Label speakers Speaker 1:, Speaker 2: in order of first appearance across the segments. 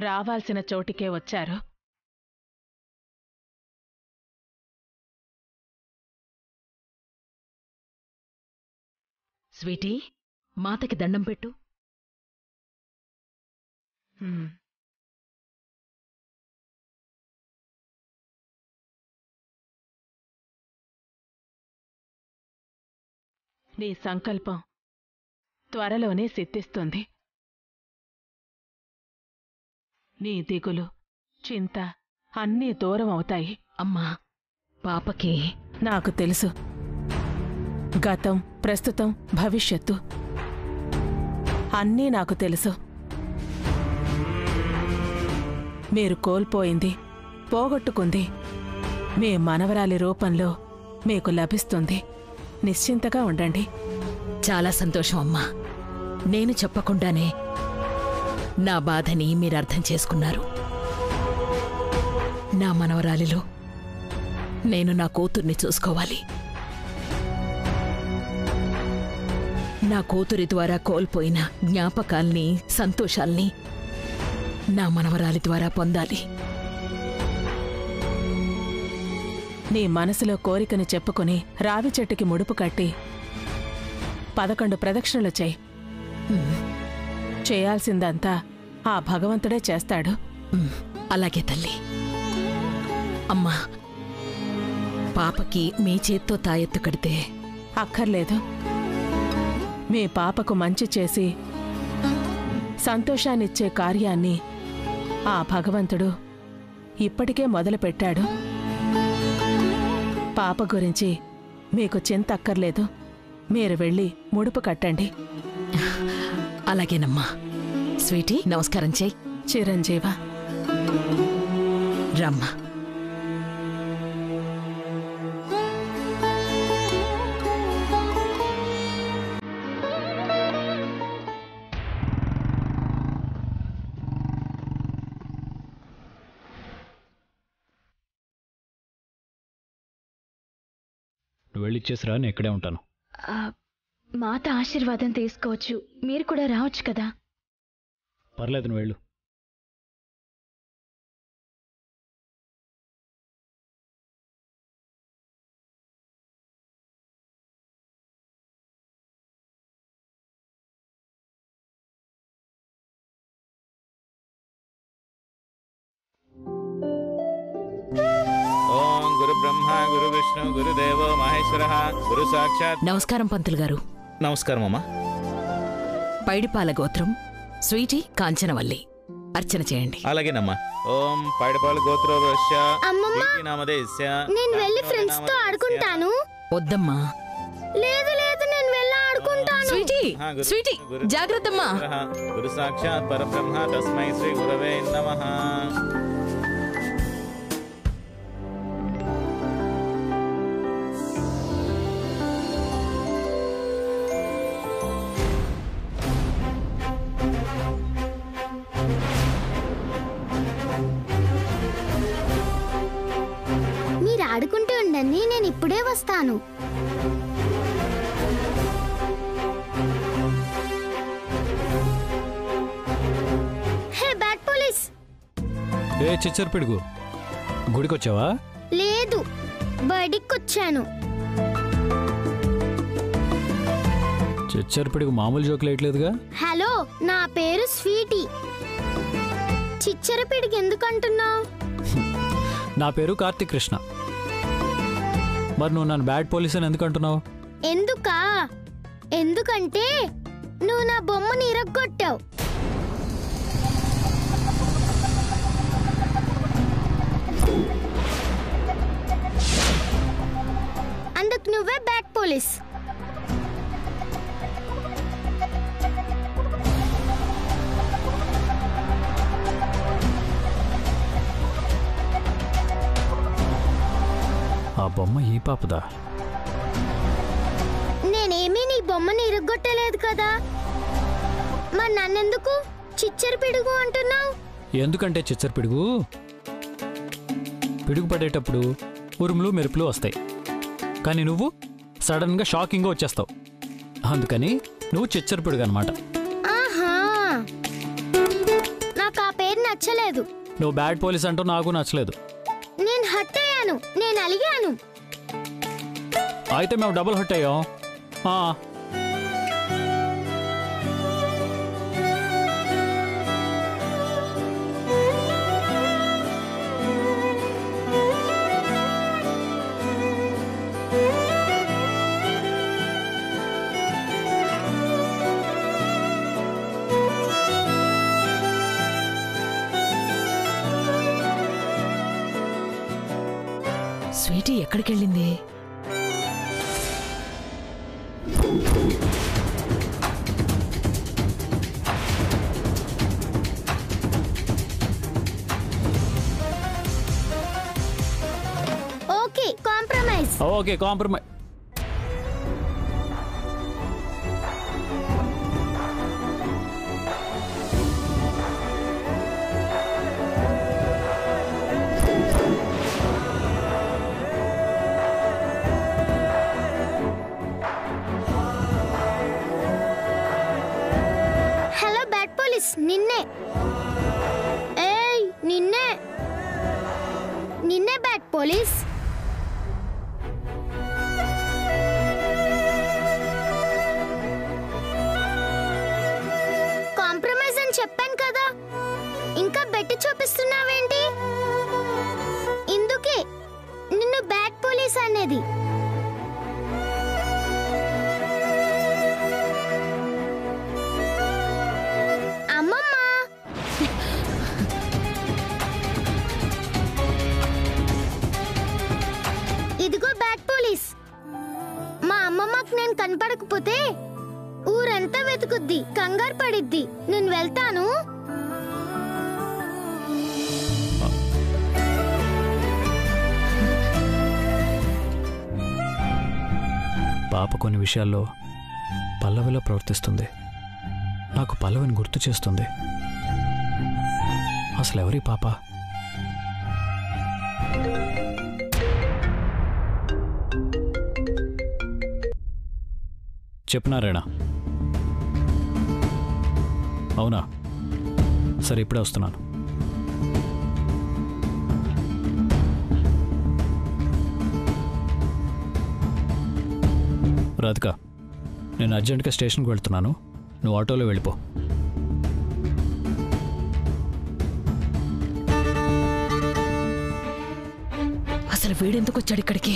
Speaker 1: రావాల్సిన చోటికే వచ్చారు.
Speaker 2: స్వీటీ, మాతకి దండం పెట్టు.
Speaker 1: నీ సంకల్పం త్వరలోనే సిద్ధిస్తుంది. నీ దిగులు, చింత అన్నీ దూరం అవుతాయి.
Speaker 2: అమ్మా, పాపకి
Speaker 1: నాకు తెలుసు. గతం, ప్రస్తుతం, భవిష్యత్తు అన్నీ నాకు తెలుసు. మీరు కోల్పోయింది, పోగొట్టుకుంది మీ మనవరాలి రూపంలో మీకు లభిస్తుంది. నిశ్చింతగా ఉండండి.
Speaker 2: చాలా సంతోషం అమ్మా. నేను చెప్పకుండానే నా బాధని మీరర్థం చేసుకున్నారు. నా మనవరాలిలో నేను నా కూతుర్ని చూసుకోవాలి. నా కూతురి ద్వారా కోల్పోయిన జ్ఞాపకాల్ని, సంతోషాల్ని నా మనవరాలి ద్వారా పొందాలి.
Speaker 1: నీ మనసులో కోరికను చెప్పుకుని రావి చెట్టుకి ముడుపు కట్టి 11 ప్రదక్షిణలు చేయి. చేయాల్సిందంతా ఆ భగవంతుడే చేస్తాడు.
Speaker 2: అలాగే తల్లి. అమ్మా, పాపకి మీ చేత్తో తాయెత్తు కడితే?
Speaker 1: అక్కర్లేదు. మీ పాపకు మంచి చేసి సంతోషాన్నిచ్చే కార్యాన్ని ఆ భగవంతుడు ఇప్పటికే మొదలుపెట్టాడు. పాప గురించి మీకు చింత అక్కర్లేదు. మీరు వెళ్ళి ముడుపు కట్టండి.
Speaker 2: అలాగేనమ్మా. స్వీటీ, నమస్కారం చెయ్యి.
Speaker 1: చిరంజీవ,
Speaker 2: రమ్మా.
Speaker 3: వెళ్ళిచ్చేసిరా, నేను ఇక్కడే ఉంటాను.
Speaker 4: మాత ఆశీర్వాదం తీసుకోవచ్చు. మీరు కూడా రావచ్చు కదా.
Speaker 3: పర్లేదు, నువ్వు వెళ్ళు.
Speaker 5: ఓం గురు బ్రహ్మ గురు విష్ణు గురుదేవో మహేశ్వరః గురు సాక్షాత్.
Speaker 2: నమస్కారం పంతులు గారు.
Speaker 5: నమస్కారం అమ్మా.
Speaker 2: పైడిపాల గోత్రం స్వీటీ కాంచనవల్లి. అర్చన చేయండి.
Speaker 5: అలాగేనమ్మా. ఓం పైడిపాల గోత్రోదస్య స్వీటీ నామధేయస్య.
Speaker 6: నేను వెళ్ళి ఫ్రెండ్స్ తో ఆడుకుంటాను.
Speaker 2: వద్దమ్మా.
Speaker 6: లేదు లేదు, నేను వెళ్ళి ఆడుకుంటాను.
Speaker 2: Sweety, Sweety, జాగ్రత్తమ్మా.
Speaker 5: గురు సాక్షాత్ పరబ్రహ్మ తస్మై శ్రీ గురవే నమః.
Speaker 6: మీరు ఆడుకుంటూ ఉండండి, నేను ఇప్పుడే వస్తాను. హే బ్యాడ్ పోలీస్.
Speaker 3: ఏ చిచ్చర్ పిడుగు, గుడికొచ్చావా?
Speaker 6: లేదు, బడికొచ్చాను.
Speaker 3: చిచ్చర్ పిడుగు మామూలు జోకులు వేయట్లేదుగా.
Speaker 6: హలో, నా పేరు స్వీటీ. చిచ్చర పిడికి ఎందుకంటున్నావు?
Speaker 3: నా పేరు కార్తిక్ కృష్ణ. మరి నువ్వు నన్ను బ్యాడ్ పోలీస్ అని ఎందుకు అంటున్నావు?
Speaker 6: ఎందుకా? ఎందుకంటే నువ్వు నా బొమ్మని ఇరగ్గొట్టావు. అందుకు నువ్వే బ్యాడ్ పోలీస్.
Speaker 3: ఆ బొమ్మ ఈ పాపదా?
Speaker 6: నేనేమీ నీ బొమ్మని ఇరగ్గొట్టలేదు కదా. మరి నన్నెందుకు చిచ్చర పిడుగు అంటున్నావు?
Speaker 3: ఎందుకంటే చిచ్చర్ పిడుగు పిడుగు పడేటప్పుడు ఉరుములు మెరుపులు వస్తాయి, కానీ నువ్వు సడన్గా షాకింగ్గా వచ్చేస్తావు. అందుకని నువ్వు చిచ్చర్ పిడుగు అనమాట.
Speaker 6: ఆహా, నాకు ఆ పేరు నచ్చలేదు.
Speaker 3: నువ్వు బ్యాడ్ పోలీస్ అంటూ నాకు నచ్చలేదు.
Speaker 6: నేను హర్ట్ అయ్యాను, నేను అలిగాను.
Speaker 3: అయితే మేము డబుల్ హర్ట్ అయ్యాం.
Speaker 2: స్వీటీ ఎక్కడికెళ్ళింది?
Speaker 6: Okay compromise.
Speaker 3: Okay compromise.
Speaker 6: Hello bad police, నిన్నే. ఏయ్ నిన్నే బ్యాడ్ పోలీస్. కాంప్రమైజ్ అని చెప్పాను కదా, ఇంకా బెట్టి చూపిస్తున్నావేంటి? ఇందుకే నిన్ను బ్యాడ్ పోలీస్ అనేది. అమ్మమ్మ, ఇదిగో బ్యాడ్ పోలీస్. మా అమ్మమ్మకి నేను కనపడకపోతే ఊరంతా వెతుకుద్ది, కంగారు పడిద్ది. నేను వెళ్తాను.
Speaker 3: పాప కొన్ని విషయాల్లో పల్లవిలో ప్రవర్తిస్తుంది. నాకు పల్లవిని గుర్తు చేస్తుంది. అసలు ఎవరి పాప? చెప్పినారేనా? అవునా? సరే, ఇప్పుడే వస్తున్నాను. రాధిక, నేను అర్జెంట్గా స్టేషన్కి వెళ్తున్నాను. నువ్వు ఆటోలో వెళ్ళిపో.
Speaker 2: అసలు వీడెందుకు వచ్చాడు ఇక్కడికి?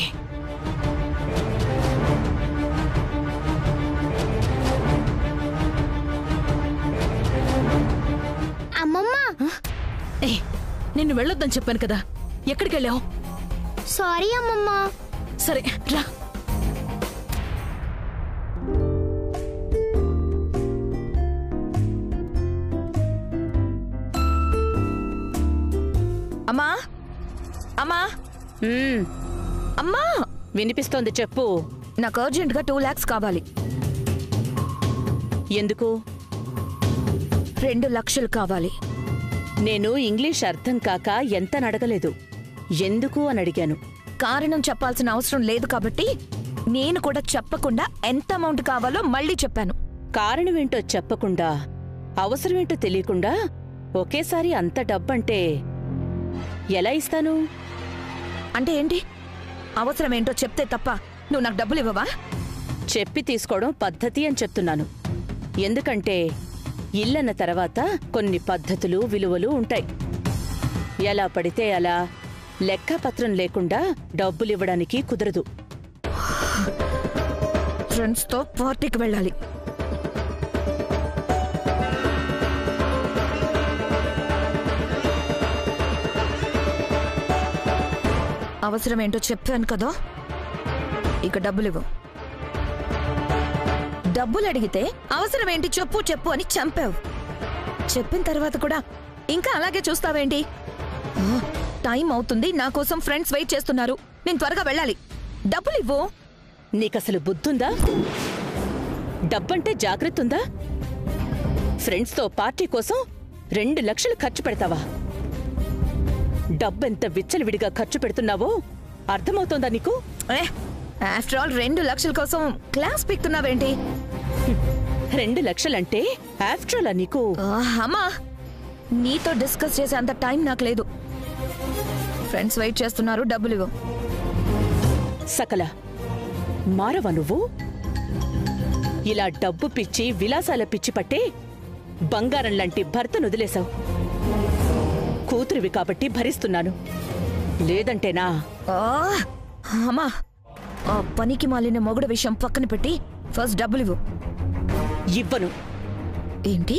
Speaker 6: అమ్మమ్మ,
Speaker 2: నిన్ను వెళ్ళొద్దని చెప్పాను కదా, ఎక్కడికి వెళ్ళావు?
Speaker 6: సారీ అమ్మమ్మ.
Speaker 2: సరే రా. అమ్మా, అమ్మా, అమ్మా,
Speaker 1: వినిపిస్తోంది, చెప్పు.
Speaker 2: నాకు అర్జెంటుగా 2 lakhs కావాలి.
Speaker 1: ఎందుకు?
Speaker 2: 2 లక్షలు కావాలి.
Speaker 1: నేను ఇంగ్లీష్ అర్థం కాక ఎంత నడగలేదు, ఎందుకు అని అడిగాను.
Speaker 2: కారణం చెప్పాల్సిన అవసరం లేదు కాబట్టి నేను కూడా చెప్పకుండా ఎంత అమౌంట్ కావాలో మళ్ళీ చెప్పాను.
Speaker 1: కారణమేంటో చెప్పకుండా, అవసరమేంటో తెలియకుండా ఒకేసారి అంత డబ్బంటే ఎలా ఇస్తాను?
Speaker 2: అంటే ఏంటి? అవసరమేంటో చెప్తే తప్ప నువ్వు నాకు డబ్బులు ఇవ్వవా?
Speaker 1: చెప్పి తీసుకోవడం పద్ధతి అని చెప్తున్నాను. ఎందుకంటే ఇల్లన్న తర్వాత కొన్ని పద్ధతులు, విలువలు ఉంటాయి. ఎలా పడితే అలా లెక్కపత్రం లేకుండా డబ్బులు ఇవ్వడానికి కుదరదు.
Speaker 2: ఫ్రెండ్స్తో పార్టీకి వెళ్ళాలి. అవసరమేంటో చెప్పాను కదా, ఇక డబ్బులు ఇవ్వు. డబ్బులు అడిగితే అవసరమేంటి చెప్పు చెప్పు అని చంపావు. చెప్పిన తర్వాత కూడా ఇంకా అలాగే చూస్తావేంటి? టైం అవుతుంది, నా కోసం ఫ్రెండ్స్ వెయిట్ చేస్తున్నారు, నేను త్వరగా వెళ్ళాలి. డబ్బులు ఇవ్వు.
Speaker 1: నీకసలు బుద్ధుందా? డబ్బంటే జాగ్రత్త ఉందా? ఫ్రెండ్స్తో పార్టీ కోసం 2 లక్షలు ఖర్చు పెడతావా? డబ్బెంత విచ్చలవిడిగా ఖర్చు పెడుతున్నావో అర్థమవుతోందా నీకు?
Speaker 2: ఆఫ్టర్ ఆల్ 2 లక్షల కోసం క్లాస్ పీక్తున్నావేంటి?
Speaker 1: 2 లక్షలంటే ఆఫ్టర్ ఆల్ నీకు?
Speaker 2: అమ్మా, నీతో డిస్కస్ చేసే అంత టైం నాకు లేదు. ఫ్రెండ్స్ వెయిట్ చేస్తున్నారు, డబ్బులు ఇవ్వు.
Speaker 7: సకల మారవా నువ్వు? ఇలా డబ్బు పిచ్చి విలాసాల పిచ్చి పట్టే బంగారం లాంటి భర్తను వదిలేశావు. కూతురివి కాబట్టి భరిస్తున్నాను, లేదంటేనా?
Speaker 2: అమ్మా, ఆ పనికి మాలిన మొగుడు విషయం పక్కన పెట్టి ఫస్ట్ డబ్బులు ఇవ్వు.
Speaker 7: ఇవ్వను.
Speaker 2: ఏంటి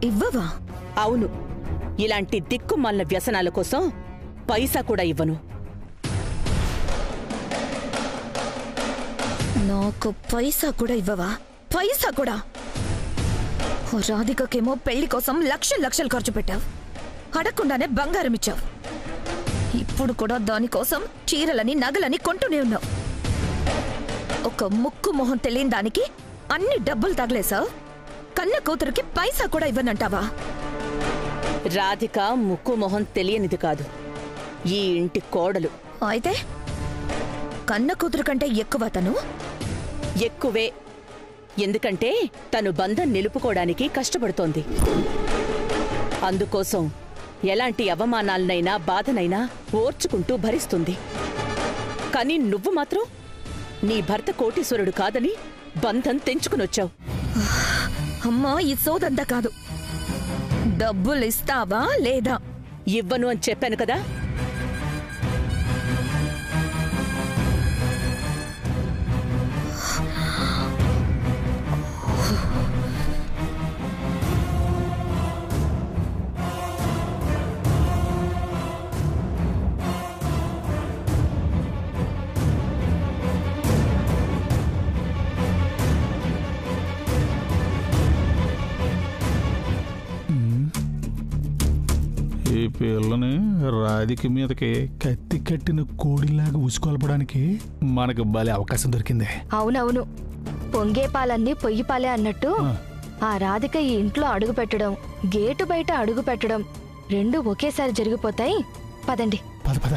Speaker 2: ఇవ్వవా?
Speaker 7: అవును, ఇలాంటి దిక్కుమాలిన వ్యసనాల కోసం పైసా కూడా ఇవ్వను.
Speaker 2: నాకు పైసా కూడా ఇవ్వవా? పైసా కూడా? రాధికకేమో పెళ్లి కోసం లక్షలు లక్షలు ఖర్చు పెట్టావు, అడగకుండానే బంగారం ఇచ్చావు. ఇప్పుడు కూడా దానికోసం చీరలని నగలని కొంటూనే ఉన్నావు. ఒక ముక్కు మొహం తెలియని దానికి అన్ని డబ్బులు తగలేసావు, కన్న కూతురికి పైసా కూడా ఇవ్వనంటావా?
Speaker 7: రాధిక ముక్కు మొహం తెలియనిది కాదు, ఈ ఇంటి కోడలు.
Speaker 2: అయితే కన్న కూతురు కంటే ఎక్కువ తను?
Speaker 7: ఎక్కువే. ఎందుకంటే తను బంధం నిలుపుకోవడానికి కష్టపడుతోంది. అందుకోసం ఎలాంటి అవమానాలనైనా బాధనైనా ఓర్చుకుంటూ భరిస్తుంది. కానీ నువ్వు మాత్రం నీ భర్త కోటీశ్వరుడు కాదని బంధం తెంచుకునొచ్చావు.
Speaker 2: అమ్మా, ఈ సోదంతా కాదు. డబ్బులు ఇస్తావా లేదా?
Speaker 7: ఇవ్వను అని చెప్పాను కదా.
Speaker 8: ఈ పిల్లని రాధిక మీదకి కత్తి కట్టిన కోడిలాగా ఉసుకొల్పడానికి మనకు భలే అవకాశం దొరికింది.
Speaker 4: అవునవును, పొంగే పాలన్నీ పొయ్యి పాలే అన్నట్టు ఆ రాధిక ఈ ఇంట్లో అడుగు పెట్టడం, గేటు బయట అడుగు పెట్టడం రెండు ఒకేసారి జరిగిపోతాయి. పదండి.
Speaker 8: పద పద.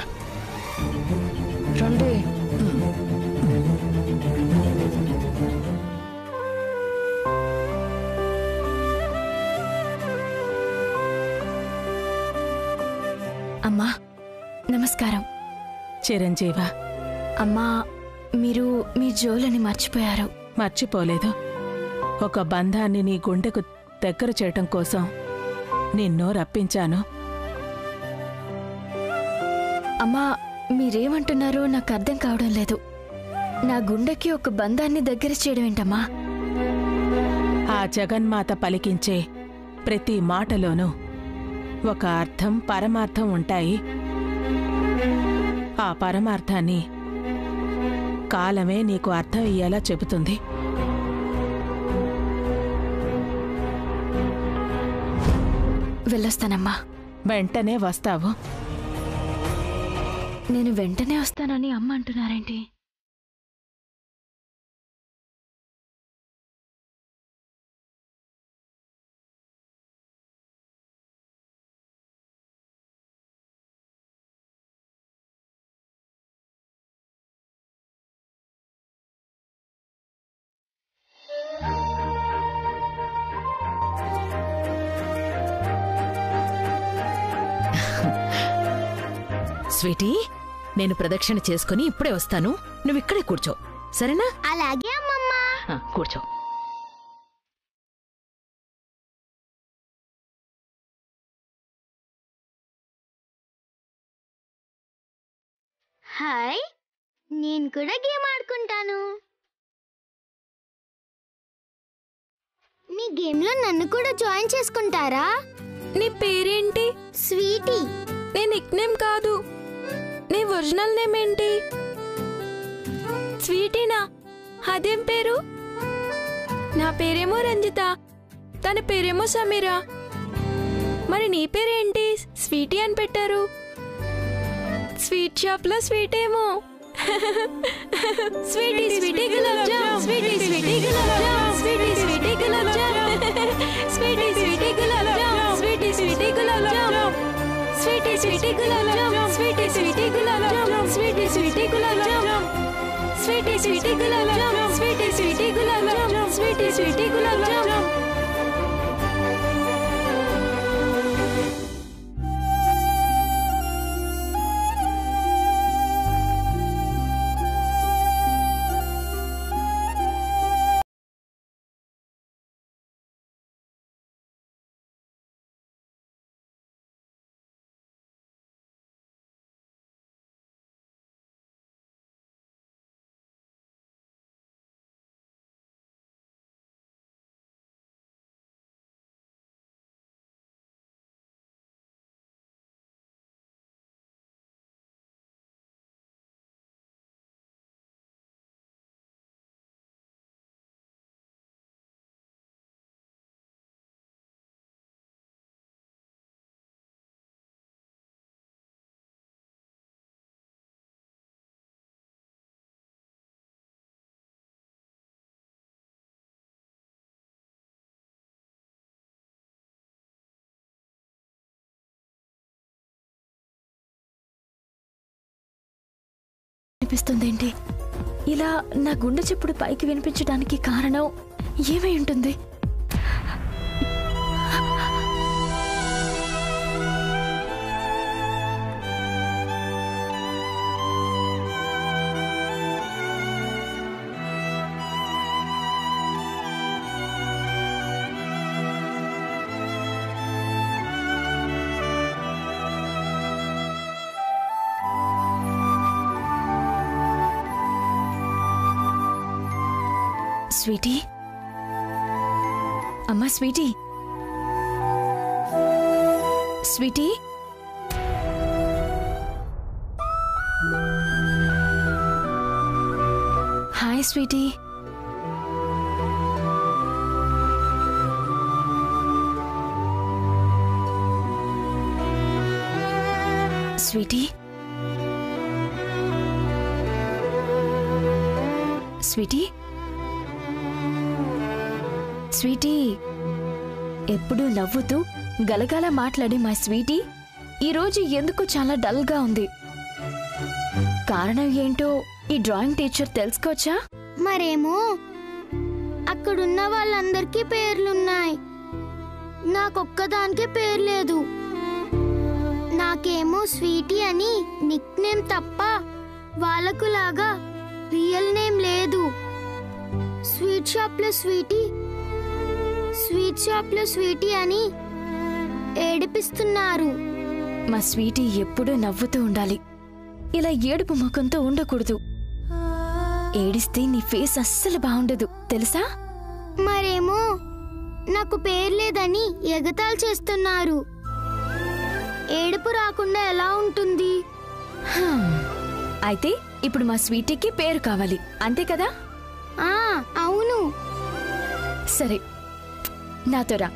Speaker 4: రండి. అమ్మా నమస్కారం.
Speaker 1: చిరంజీవ.
Speaker 4: అమ్మా, మీరు మీ జోలని మర్చిపోయారు.
Speaker 1: మర్చిపోలేదు. ఒక బంధాన్ని నీ గుండెకు దగ్గర చేయటం కోసం నిన్నో రప్పించాను.
Speaker 4: అమ్మా, మీరేమంటున్నారో నాకు అర్థం కావడం లేదు. నా గుండెకి ఒక బంధాన్ని దగ్గర చేయడం ఏంటమ్మా?
Speaker 1: ఆ జగన్మాత పలికించే ప్రతి మాటలోనూ ఒక అర్థం పరమార్థం ఉంటాయి. ఆ పరమార్థాన్ని కాలమే నీకు అర్థం ఇయ్యేలా చెబుతుంది.
Speaker 4: వెళ్ళొస్తానమ్మా.
Speaker 1: వెంటనే వస్తావు?
Speaker 4: నేను వెంటనే వస్తానని అమ్మ అంటున్నారేంటి?
Speaker 9: స్వీటీ, నేను ప్రదక్షిణ చేసుకుని ఇప్పుడే వస్తాను. నువ్విక్కడే కూర్చో, సరేనా?
Speaker 6: అలాగే అమ్మమ్మా.
Speaker 9: కూర్చో.
Speaker 6: హాయ్, నేను కూడా గేమ్ ఆడుకుంటాను. మీ గేమ్ లో నన్ను కూడా జాయిన్ చేసుకుంటారా?
Speaker 4: నీ పేరేంటి?
Speaker 6: స్వీటీ.
Speaker 4: నీ నిక్ నేమ్ కాదు, నీ ఒరిజినల్ నేమ్ ఏంటి? స్వీటీనా? అదేం పేరు? నా పేరేమో రంజిత, తన పేరేమో సమీరా. మరి నీ పేరేంటి స్వీటీ అని పెట్టారు? స్వీట్ షాప్ లో స్వీట్ ఏమో. Sweety sweety gulab jam, sweety sweety gulab jam, sweety sweety gulab jam, sweety sweety gulab jam, sweety sweety gulab jam, sweety sweety gulab jam, sweety sweety gulab jam, sweety sweety gulab jam, sweety sweety gulab jam, sweety sweety gulab jam, sweety sweety gulab jam. అనిపిస్తుందేంటి? ఇలా నా గుండె చప్పుడు పైకి వినిపించడానికి కారణం ఏమై ఉంటుంది? స్వీటీ, అమ్మా sweety, sweety, hi sweety. Sweety, sweety, sweety, ఎప్పుడూ నవ్వుతూ గలగల మాట్లాడే మా స్వీటీ ఈరోజు ఎందుకు చాలా డల్గా ఉంది? కారణం ఏంటో ఈ డ్రాయింగ్ టీచర్ తెలుసుకోవచ్చా?
Speaker 6: మరేమో అక్కడున్న వాళ్ళందరికీ పేర్లున్నాయి, నాకొక్కదానికే పేరు లేదు. నాకేమో స్వీటీ అని నిక్ నేమ్ తప్ప వాళ్ళకు లాగా రియల్ నేమ్ లేదు. స్వీట్ షాప్లో స్వీటీ, స్వీట్ షాప్లో స్వీటీ అని ఏడిపిస్తున్నారు.
Speaker 4: మా స్వీటీ ఎప్పుడూ నవ్వుతూ ఉండాలి, ఇలా ఏడుపు ముఖంతో ఉండకూడదు. ఏడిస్తే నీ ఫేస్ అస్సలు బాగుండదు తెలుసా?
Speaker 6: మరేమో నాకు పేరు లేదని ఎగతాళి చేస్తున్నారు. ఏడుపు రాకుండా ఎలా ఉంటుంది?
Speaker 4: అయితే ఇప్పుడు మా స్వీటీకి పేరు కావాలి, అంతే కదా?
Speaker 6: అవును.
Speaker 4: సరే, నాతో రా.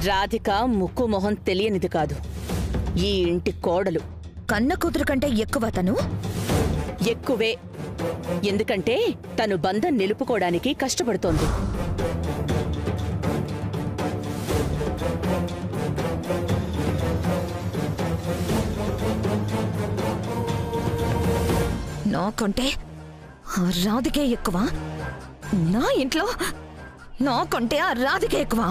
Speaker 7: రాధిక ముక్కు మొహం తెలియనిది కాదు, ఈ ఇంటి కోడలు.
Speaker 2: కన్న కూతురు కంటే ఎక్కువ తను?
Speaker 7: ఎక్కువే. ఎందుకంటే తను బంధం నిలుపుకోవడానికి కష్టపడుతోంది.
Speaker 2: నాకంటే ఆ రాధికే ఎక్కువ? నా ఇంట్లో నాకంటే ఆ రాధికే ఎక్కువ?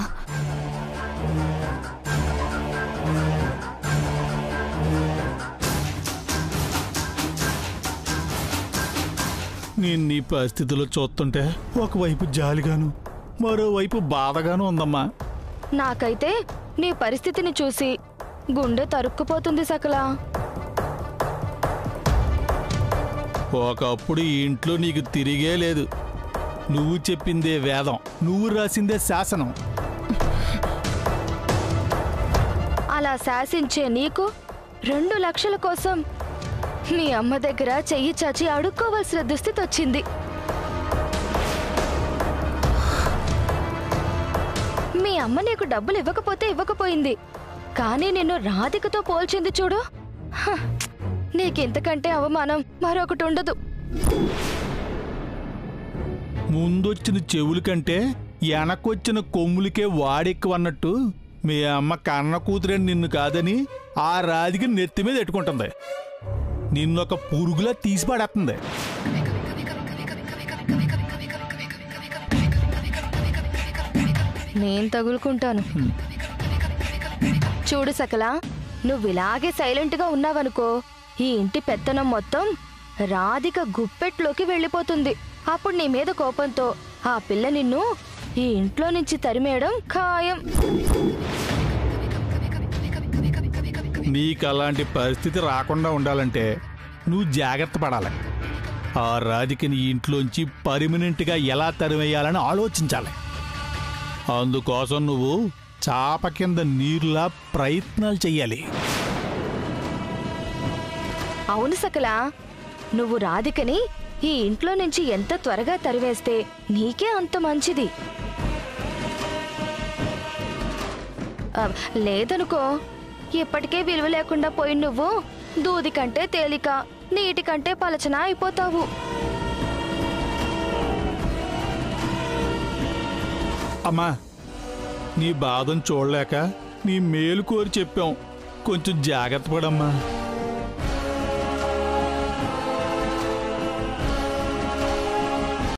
Speaker 8: నేను నీ పరిస్థితిలో చూస్తుంటే ఒకవైపు జాలిగాను మరోవైపు బాధగాను ఉందమ్మా.
Speaker 4: నాకైతే నీ పరిస్థితిని చూసి గుండె తరుక్కుపోతుంది సకలా.
Speaker 8: ఒకప్పుడు ఈ ఇంట్లో నీకు తిరిగే లేదు. నువ్వు చెప్పిందే వేదం, నువ్వు రాసిందే శాసనం.
Speaker 4: అలా శాసించే నీకు 2 లక్షల కోసం మీ అమ్మ దగ్గర చెయ్యి చాచి అడుక్కోవాల్సిన దుస్థితి వచ్చింది. మీ అమ్మ నీకు డబ్బులు ఇవ్వకపోతే ఇవ్వకపోయింది, కానీ నిన్ను రాధికతో పోల్చింది చూడు. నీకింతకంటే అవమానం మరొకటి ఉండదు.
Speaker 8: ముందొచ్చిన చెవుల కంటే వెనకొచ్చిన కొమ్ములకే వాడెక్కువన్నట్టు మీ అమ్మ కన్న కూతురని నిన్ను కాదని ఆ రాధికి నెత్తి మీద ఎట్టుకుంటుంది. నిన్నొక పురుగులా తీసి పడేస్తుంది.
Speaker 4: నేను తగులుకుంటాను. చూడు సకలా, నువ్విలాగే సైలెంట్గా ఉన్నావనుకో ఈ ఇంటి పెత్తనం మొత్తం రాధిక గుప్పెట్లోకి వెళ్ళిపోతుంది. అప్పుడు నీ మీద కోపంతో ఆ పిల్ల నిన్ను ఈ ఇంట్లో నుంచి తరిమేయడం ఖాయం.
Speaker 8: నీకు అలాంటి పరిస్థితి రాకుండా ఉండాలంటే నువ్వు జాగ్రత్త పడాలి. ఆ రాధికని ఇంట్లోంచి పర్మనెంట్గా ఎలా తరిమేయాలని ఆలోచించాలి. అందుకోసం నువ్వు చాప కింద నీరులా ప్రయత్నాలు చెయ్యాలి.
Speaker 4: అవును సకలా, నువ్వు రాధికని ఈ ఇంట్లో నుంచి ఎంత త్వరగా తరివేస్తే నీకే అంత మంచిది. లేదనుకో ఇప్పటికే విలువ లేకుండా పోయి నువ్వు దూది కంటే తేలిక, నీటి కంటే పలచన అయిపోతావు.
Speaker 8: అమ్మా నీ బాధను చూడలేక నీ మేలు కోరి చెప్పాం, కొంచెం జాగ్రత్త పడమ్మా.